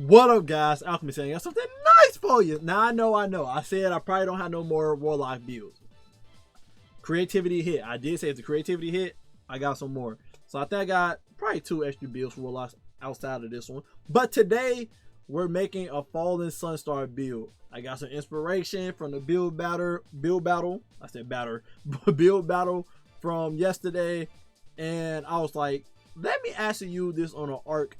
What up, guys? Alchemist saying, got something nice for you. Now, I know. I said I probably don't have no more Warlock builds. Creativity hit. I did say if the creativity hit, I got some more. So I think I got probably 2 extra builds for Warlocks outside of this one. But today, we're making a Fallen Sunstar build. I got some inspiration from the build battle. I said batter. Build battle from yesterday. And I was like, let me actually use this on an arc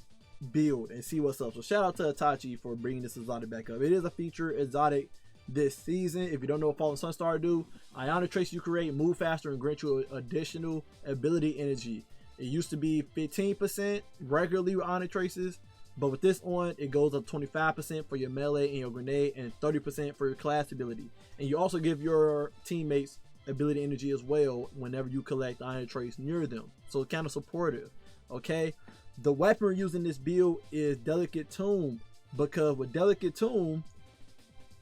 build and see what's up. So shout out to Itachi for bringing this exotic back up. It is a feature exotic this season. If you don't know what Fallen Sunstar do, ionic trace you create move faster and grant you additional ability energy. It used to be 15% regularly with ionic traces, but with this on, it goes up 25% for your melee and your grenade and 30% for your class ability. And you also give your teammates ability energy as well whenever you collect ionic trace near them. So it's kind of supportive. Okay, the weapon we're using this build is Delicate Tomb, because with Delicate Tomb,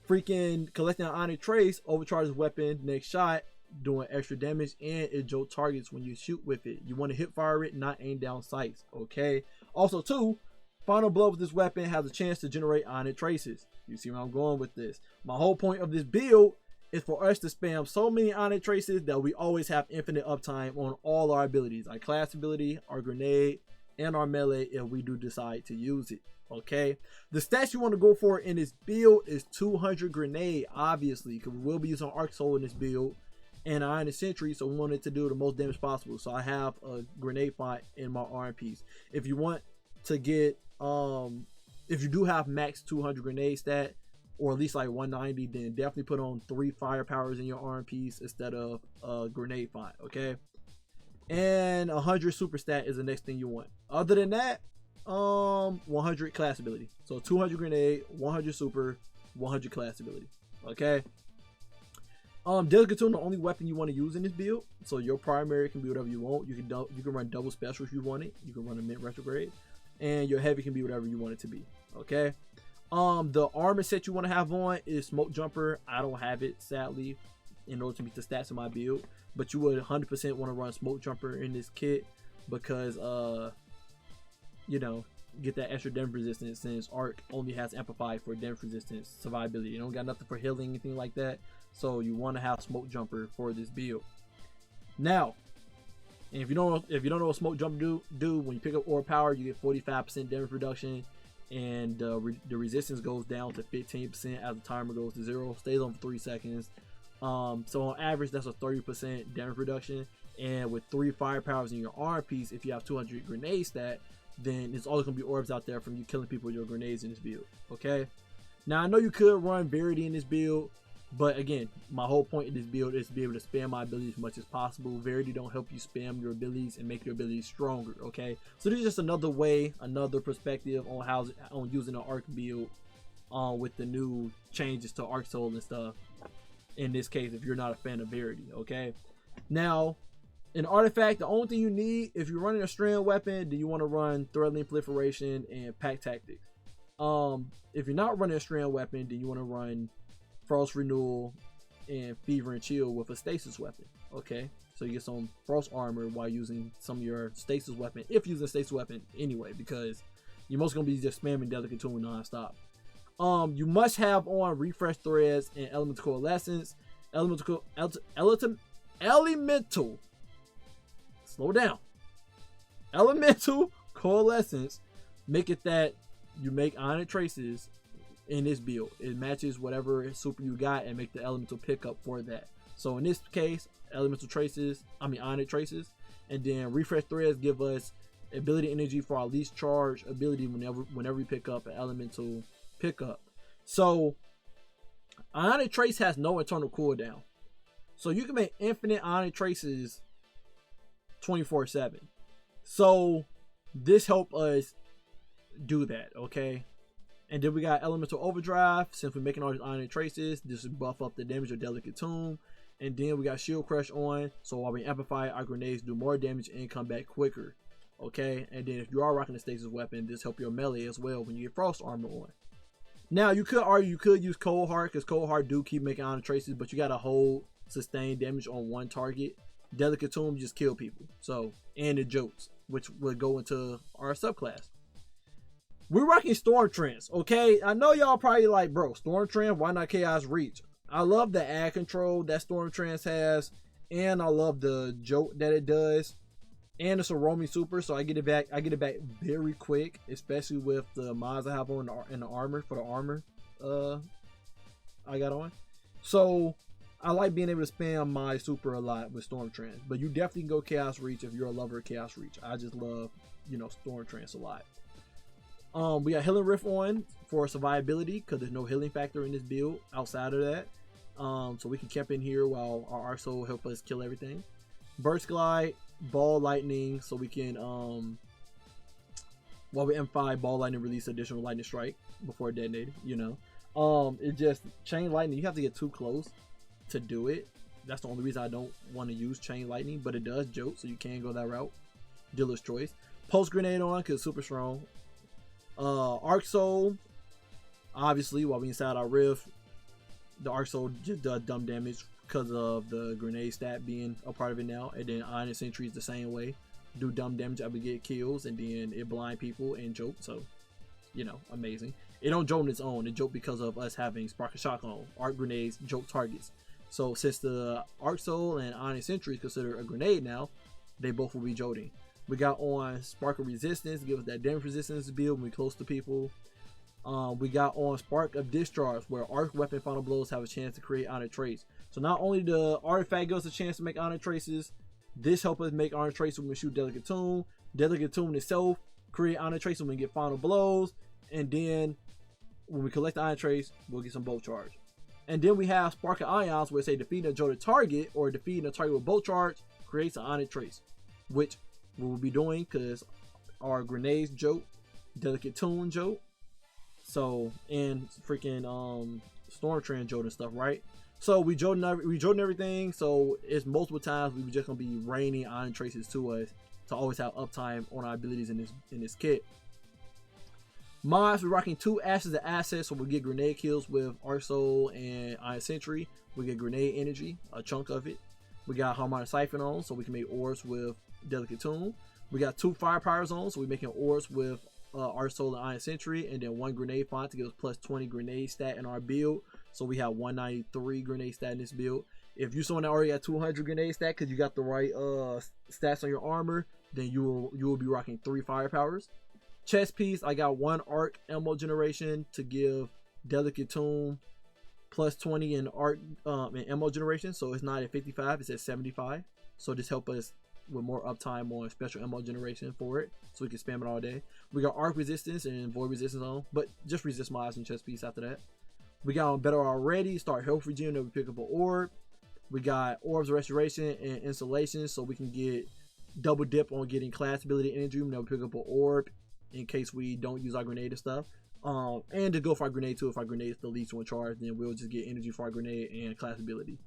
freaking collecting an ionic trace overcharges weapon next shot, doing extra damage, and it jolt targets when you shoot with it. You want to hip fire it, not aim down sights. Okay, also too, final blow with this weapon has a chance to generate ionic traces. You see where I'm going with this. My whole point of this build is for us to spam so many ionic traces that we always have infinite uptime on all our abilities, our class ability, our grenade, and our melee if we do decide to use it. Okay, the stats you want to go for in this build is 200 grenade, obviously, because we will be using Arc Soul in this build and Iron Sentry, so we want it to do the most damage possible. So I have a grenade font in my arm piece. If you want to get if you do have max 200 grenade stat, or at least like 190, then definitely put on 3 firepowers in your arm piece instead of a grenade font. Okay, and 100 super stat is the next thing you want. Other than that, 100 class ability. So 200 grenade, 100 super, 100 class ability. Okay, Delicate Tomb, the only weapon you want to use in this build. So your primary can be whatever you want. You can run double special if you want it. You can run a mint retrograde, and your heavy can be whatever you want it to be. Okay, the armor set you want to have on is Smoke Jumper. I don't have it, sadly, in order to meet the stats of my build, but you would 100% want to run Smoke Jumper in this kit, because you know, get that extra damage resistance, since Arc only has amplified for damage resistance, survivability. You don't got nothing for healing, anything like that, so you want to have Smoke Jumper for this build. Now, and if you don't know what Smoke Jumper do, when you pick up Orb Power, you get 45% damage reduction, and the resistance goes down to 15% as the timer goes to 0, stays on for 3 seconds. So on average, that's a 30% damage reduction, and with 3 firepowers in your arm piece, if you have 200 grenade stat, then it's always gonna be orbs out there from you killing people with your grenades in this build. Okay, now I know you could run Verity in this build, but again, my whole point in this build is to be able to spam my abilities as much as possible. Verity don't help you spam your abilities and make your abilities stronger. Okay, so this is just another way, another perspective on using an arc build with the new changes to Arc Soul and stuff. In this case, if you're not a fan of Verity. Okay, now an artifact, the only thing you need if you're running a strand weapon, then you want to run Threadling Proliferation and Pack Tactics. If you're not running a strand weapon, then you want to run Frost Renewal and Fever and Chill with a stasis weapon. Okay, so you get some frost armor while using some of your stasis weapon, if using a stasis weapon anyway, because you're most gonna be just spamming Delicate Tomb non-stop. You must have on Refresh Threads and Elemental Coalescence. Elemental slow down. Elemental Coalescence, make it that you make ionic traces in this build. It matches whatever super you got and make the elemental pickup for that. So in this case, ionic traces, and then Refresh Threads give us ability energy for our least charge ability whenever we pick up an elemental pickup. So ionic trace has no internal cooldown, so you can make infinite ionic traces 24/7. So this helped us do that. Okay, and then we got Elemental Overdrive. Since we're making all these ionic traces, this will buff up the damage of Delicate Tomb. And then we got Shield Crush on, so while we amplify, our grenades do more damage and come back quicker. Okay, and then if you are rocking a stasis weapon, this help your melee as well when you get Frost Armor on. Now you could argue you could use Cold Heart, because Cold Heart do keep making ionic traces, but you gotta hold sustained damage on one target. Delicate Tomb just kill people, so, and it jolts, which would go into our subclass. We're rocking Storm Trance, okay? I know y'all probably like, bro, Storm Trance, why not Chaos Reach? I love the ad control that Storm Trance has, and I love the joke that it does. And it's a roaming super, so I get it back very quick, especially with the mods I have on in the armor for the armor I got on. So I like being able to spam my super a lot with Storm Trance. But you definitely can go Chaos Reach if you're a lover of Chaos Reach. I just love, you know, Storm Trance a lot. We got Healing Rift on for survivability because there's no healing factor in this build outside of that. So we can camp in here while our Arc Soul help us kill everything. Burst Glide, Ball Lightning, so we can while we M5 Ball Lightning release additional lightning strike before detonating, you know. It just Chain Lightning, you have to get too close to do it. That's the only reason I don't want to use Chain Lightning, but it does jolt, so you can go that route. Dealer's choice. Pulse Grenade on because super strong. Arc Soul, obviously while we inside our rift, the Arc Soul just does dumb damage because of the grenade stat being a part of it now. And then Iron Sentry is the same way, do dumb damage after we get kills, and then it blind people and joke. So, you know, amazing. It don't joke on its own, it joke because of us having Spark of Shock on. Arc grenades joke targets. So since the Arc Soul and Iron Sentry is considered a grenade now, they both will be jolting. We got on Spark of Resistance, give us that damage resistance build when we close to people. We got on Spark of Discharge, where Arc Weapon Final Blows have a chance to create Honor Trace. So not only the artifact gives us a chance to make Honor Traces, this helps us make Honor Traces when we shoot Delicate Tune. Delicate Tune itself create Honor Traces when we get Final Blows. And then when we collect the Iron Trace, we'll get some Bolt Charge. And then we have Spark of Ions, where say defeating a jolted target or defeating a target with Bolt Charge creates an Honor Trace, which we will be doing because our grenades joke, Delicate Tune joke. So, and freaking Storm Trance jolt and stuff, right? So we jolting everything. So it's multiple times we just gonna be raining Iron Traces to us to always have uptime on our abilities in this kit. Mods, we're rocking 2 Ashes of Assets, so we get grenade kills with Arc Soul and Iron Sentry. We get grenade energy, a chunk of it. We got Harmonic Siphon on, so we can make orbs with Delicate Tune. We got 2 Firepowers on, so we're making orbs with Arc Soul and Iron Sentry, and then 1 grenade font to give us plus 20 grenade stat in our build. So we have 193 grenade stat in this build. If you're someone that already got 200 grenade stat because you got the right stats on your armor, then you will be rocking 3 Firepowers. Chest piece, I got 1 arc ammo generation to give Delicate Tune plus 20 in arc in ammo generation. So it's not at 55, it's at 75. So this help us with more uptime on special ammo generation for it, so we can spam it all day. We got arc resistance and void resistance on, but just resist mods and chest piece after that. We got on better already, start health regen that we pick up an orb. We got orbs restoration and installation, so we can get double dip on getting class ability energy when we pick up an orb in case we don't use our grenade and stuff. And to go for our grenade too, if our grenade still leads to a charge, then we'll just get energy for our grenade and class ability.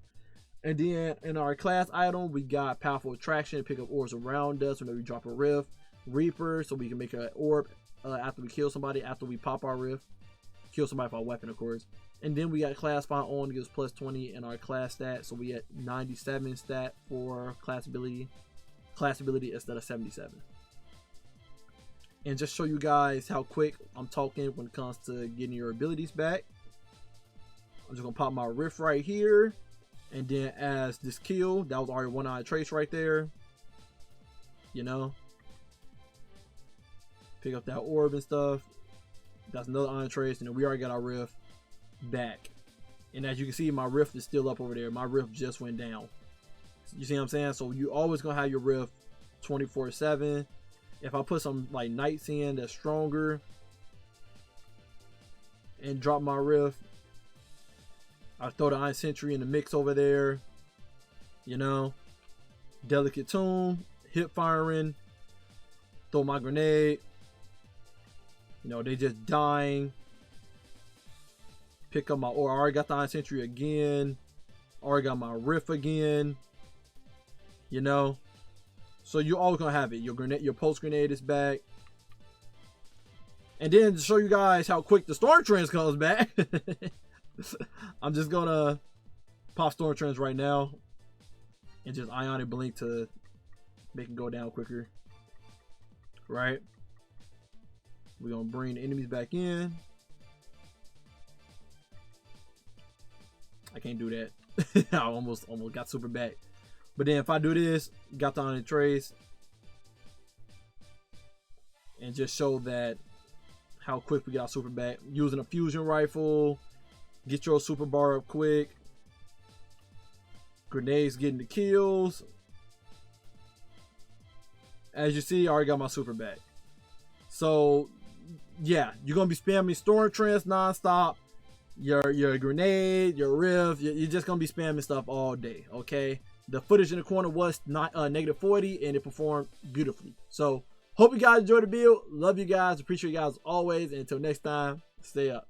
And then in our class item, we got powerful attraction to pick up orbs around us whenever we drop a rift. Reaper, so we can make an orb after we kill somebody, after we pop our rift. Kill somebody with our weapon, of course. And then we got class font on to give us plus 20 in our class stat, so we at 97 stat for class ability instead of 77. And just show you guys how quick I'm talking when it comes to getting your abilities back. I'm just gonna pop my rift right here. And then as this kill, that was already 1 Iron Trace right there. You know. Pick up that orb and stuff. That's another Iron Trace. And then we already got our rift back. And as you can see, my rift is still up over there. My rift just went down. You see what I'm saying? So you always gonna have your rift 24/7. If I put some like knights in that's stronger and drop my rift, I throw the Iron Sentry in the mix over there, you know, Delicate Tune, hip firing, throw my grenade, you know, they just dying, pick up my, or I already got the Iron Sentry again, already got my rift again, you know, so you're always gonna have it. Your grenade, your pulse grenade is back. And then to show you guys how quick the Storm Trance comes back, I'm just gonna pop Storm Trance right now and just Ionic Blink to make it go down quicker. Right? We're gonna bring the enemies back in. I can't do that. I almost got super back. But then if I do this, got down and trace, and just show that how quick we got super back using a fusion rifle. Get your super bar up quick. Grenades getting the kills. As you see, I already got my super back. So yeah, you're gonna be spamming Storm Trance nonstop. Your grenade, your riff, you're just gonna be spamming stuff all day. Okay, the footage in the corner was not -40 and it performed beautifully. So hope you guys enjoyed the build. Love you guys, appreciate you guys always, and until next time, stay up.